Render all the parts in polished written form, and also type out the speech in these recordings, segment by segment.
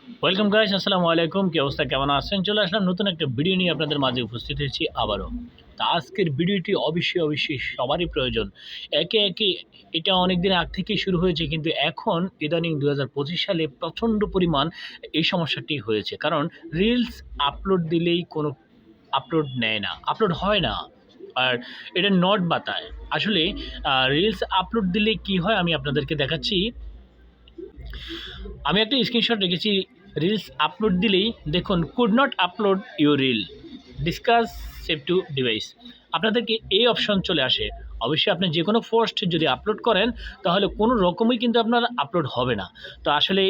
Welcome guys, আসসালামু আলাইকুম। কি অবস্থা, কেমন আছেন? চলে আসলাম নতুন একটা ভিডিও নিয়ে আপনাদের মাঝে উপস্থিত হয়েছি আবারও। তা আজকের ভিডিওটি অবশ্যই সবারই প্রয়োজন। একে একে এটা অনেক দিন আগ থেকেই শুরু হয়েছে, কিন্তু এখন ইদানিং 2025 সালে প্রচণ্ড পরিমাণ এই সমস্যাটি হয়েছে। কারণ রিলস আপলোড দিলেই কোনো আপলোড নেয় না, আপলোড হয় না। আর এটা নট বাতায় আসলে। রিলস আপলোড দিলে কি হয় আমি আপনাদেরকে দেখাচ্ছি। আমি একটা স্ক্রিনশট রেখেছি। রিলস আপলোড দিলেই দেখুন, could not upload your reel, discuss save two device. আপনাদেরকে এই অপশন চলে আসে। অবশ্যই আপনি যে কোনো পোস্ট যদি আপলোড করেন তাহলে কোনো রকমই কিন্তু আপনার আপলোড হবে না। তো আসলে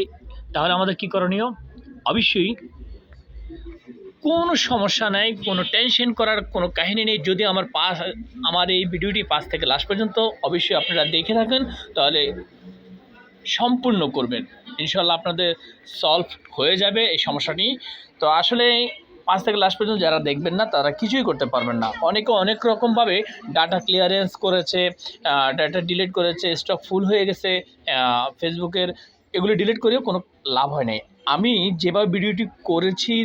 তাহলে আমাদের কি করণীয়? অবশ্যই কোনো সমস্যা নাই, কোনো টেনশন করার কোনো কাহিনী নেই। যদি আমার এই ভিডিওটি 5 থেকে লাস্ট পর্যন্ত অবশ্যই আপনারা দেখে থাকেন, তাহলে সম্পূর্ণ করবেন, ইনশাল্লাহ আপনাদের সলভ হয়ে যাবে এই সমস্যাটি। তো আসলে 5 থেকে লাস্ট পর্যন্ত যারা দেখবেন না তারা কিছুই করতে পারবেন না। অনেকে অনেক রকমভাবে ডাটা ক্লিয়ারেন্স করেছে, ডাটা ডিলিট করেছে, স্টক ফুল হয়ে গেছে ফেসবুকের, এগুলি ডিলিট করেও কোনো লাভ হয় নাই। আমি যেভাবে ভিডিওটি করেছি,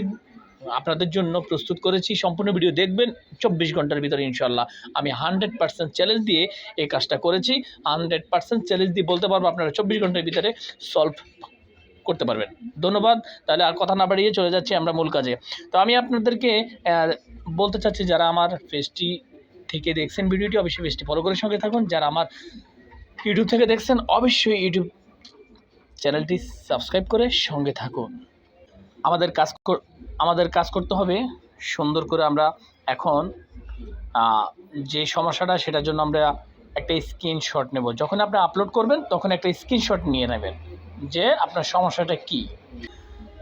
আপনাদের জন্য প্রস্তুত করেছি, সম্পূর্ণ ভিডিও দেখবেন 24 ঘন্টার ভিতরে ইনশাল্লাহ। আমি 100% চ্যালেঞ্জ দিয়ে এই কাজটা করেছি। 100% চ্যালেঞ্জ দিয়ে বলতে পারবো আপনারা 24 ঘন্টার ভিতরে সলভ করতে পারবেন। ধন্যবাদ। তাহলে আর কথা না বাড়িয়ে চলে যাচ্ছি আমরা মূল কাজে। তো আমি আপনাদেরকে বলতে চাচ্ছি, যারা আমার পেজটি থেকে দেখছেন ভিডিওটি, অবশ্যই পেজটি ফলো করে সঙ্গে থাকুন। যারা আমার ইউটিউব থেকে দেখছেন অবশ্যই ইউটিউব চ্যানেলটি সাবস্ক্রাইব করে সঙ্গে থাকুন। আমাদের কাজ করতে হবে সুন্দর করে। আমরা এখন যে সমস্যাটা, সেটার জন্য আমরা একটা স্ক্রিনশট নেব। যখন আপনি আপলোড করবেন তখন একটা স্ক্রিনশট নিয়ে নেবেন যে আপনার সমস্যাটা কি।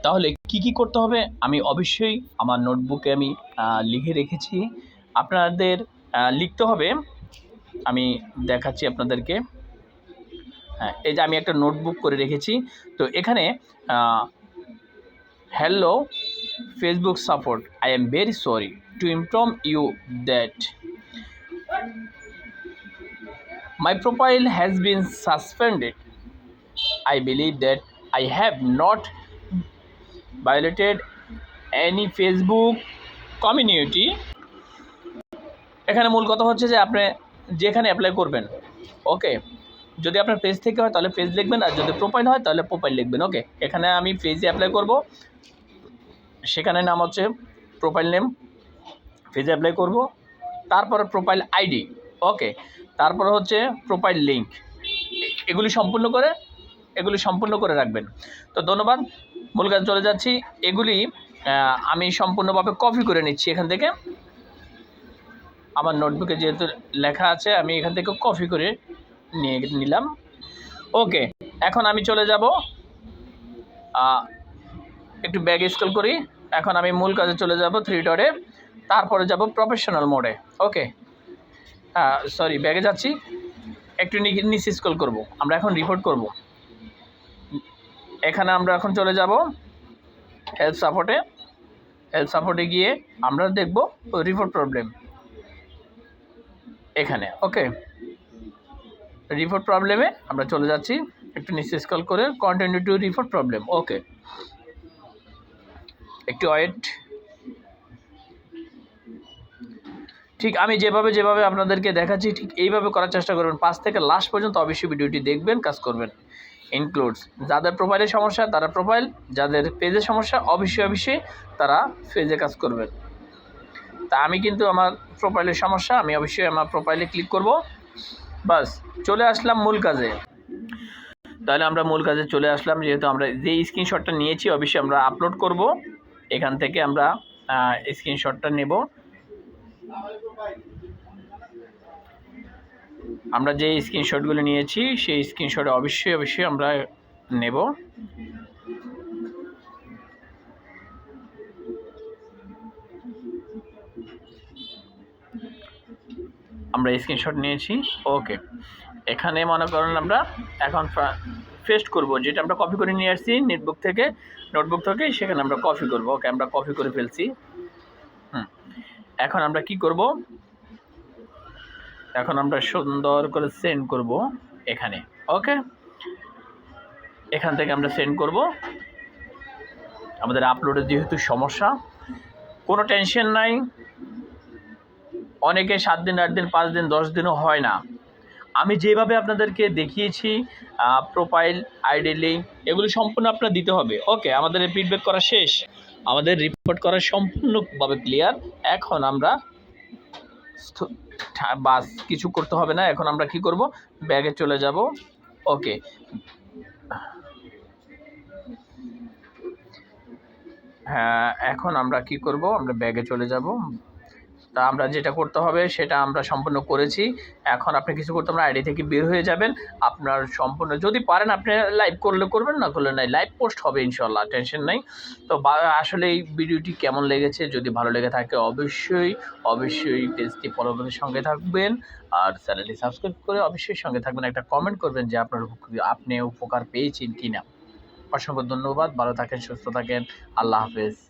তাহলে কি করতে হবে আমি অবশ্যই আমার নোটবুকে আমি লিখে রেখেছি। আপনাদের লিখতে হবে, আমি দেখাচ্ছি আপনাদেরকে। হ্যাঁ, এই যে আমি একটা নোটবুক করে রেখেছি। তো এখানে hello Facebook support, I am very sorry to inform you that my profile has been suspended. I believe that I have not violated any Facebook community. এখানে মূল কথা হচ্ছে যে আপনি যেখানে অ্যাপ্লাই করবেন, ওকে, যদি আপনার পেজ থেকে হয় তাহলে পেজ লিখবেন, আর যদি প্রোফাইল হয় তাহলে প্রোফাইল লিখবেন। ওকে, এখানে আমি পেজে অ্যাপ্লাই করব, সেখানে নাম হচ্ছে প্রোফাইল নেম, পেজে অ্যাপ্লাই করব, তারপরে প্রোফাইল আইডি, ওকে, তারপরে হচ্ছে প্রোফাইল লিঙ্ক। এগুলি সম্পূর্ণ করে রাখবেন। তো ধন্যবাদ, মূল কাজ চলে যাচ্ছি। এগুলি আমি সম্পূর্ণভাবে কপি করে নিচ্ছি এখান থেকে। আমার নোটবুকে যেহেতু লেখা আছে, আমি এখান থেকে কপি করে নিয়ে নিলাম। ওকে, এখন আমি চলে যাব, একটু ব্যাগ স্ক্রল করি। এখন আমি মূল কাজে চলে যাব 3 ডটে, তারপরে যাব প্রফেশনাল মোডে। ওকে, সরি, ব্যাগে যাচ্ছি, একটু নিচে স্ক্রল করব। আমরা এখন রিপোর্ট করব। এখানে আমরা এখন চলে যাব হেল্প সাপোর্টে গিয়ে আমরা দেখব রিপোর্ট প্রবলেম এখানে। ওকে, রিপোর্ট প্রবলেমে আমরা চলে যাচ্ছি, একটু নিচে স্ক্রল করে কন্টিনিউ টু রিপোর্ট প্রবলেম। ওকে, একটু ওয়েট। ঠিক আমি যেভাবে আপনাদেরকে দেখাচ্ছি ঠিক এইভাবে করার চেষ্টা করবেন। 5 থেকে লাস্ট পর্যন্ত অবশ্যই ভিডিওটি দেখবেন, কাজ করবেন। ইনক্লুডস যাদের প্রোফাইলের সমস্যা তারা প্রোফাইল, যাদের পেজের সমস্যা অবশ্যই তারা পেজে কাজ করবেন। তা আমি কিন্তু আমার প্রোফাইলের সমস্যা, আমি অবশ্যই আমার প্রোফাইলে ক্লিক করব। বাস, চলে আসলাম মূল কাজে। তাহলে আমরা মূল কাজে চলে আসলাম। যেহেতু আমরা যে স্ক্রিনশটটা নিয়েছি অবশ্যই আমরা আপলোড করব। এখান থেকে আমরা স্ক্রিনশটটা নেব। আমরা যে স্ক্রিনশটগুলো নিয়েছি সেই স্ক্রিনশট অবশ্যই আমরা নেব। আমরা স্ক্রিনশট নিয়েছি। ওকে, এখানে মনে করেন আমরা এখন পেস্ট করব, যেটা আমরা কপি করে নিয়ে আসছি নোটবুক থেকে, সেখানে আমরা কপি করব। ওকে, আমরা কপি করে ফেলছি। এখন আমরা কি করব, এখন আমরা সুন্দর করে সেন্ড করব এখানে। ওকে, এখান থেকে আমরা সেন্ড করব। আমাদের আপলোডের যেহেতু সমস্যা, কোনো টেনশন নাই। অনেকে 7 দিন 8 দিন 5 দিন 10 দিনও হয় না। আমি যেভাবে আপনাদেরকে দেখিয়েছি প্রোফাইল, আইডি লিঙ্ক এগুলো সম্পূর্ণ আপনার দিতে হবে। ওকে, আমাদের ফিডব্যাক করা শেষ, আমাদের রিপোর্ট করা সম্পূর্ণভাবে ক্লিয়ার। এখন আমরা বাস কিছু করতে হবে না। এখন আমরা কি করব, ব্যাগে চলে যাব। ওকে, হ্যাঁ, এখন আমরা কি করব, আমরা ব্যাগে চলে যাব। তা আমরা যেটা করতে হবে সেটা আমরা সম্পূর্ণ করেছি। এখন আপনি কিছু করতে হবে না, আইডি থেকে বের হয়ে যাবেন। আপনার সম্পূর্ণ যদি পারেন আপনি লাইভ করলে করবেন, না করলে নাই, লাইভ পোস্ট হবে ইনশাল্লাহ, টেনশন নেই। তো আসলে এই ভিডিওটি কেমন লেগেছে, যদি ভালো লেগে থাকে অবশ্যই পেজটি ফলো করে সঙ্গে থাকবেন, আর চ্যানেলটি সাবস্ক্রাইব করে অবশ্যই সঙ্গে থাকবেন। একটা কমেন্ট করবেন যে আপনি উপকার পেয়েছেন কিনা। অসংখ্য ধন্যবাদ, ভালো থাকেন, সুস্থ থাকেন, আল্লাহ হাফেজ।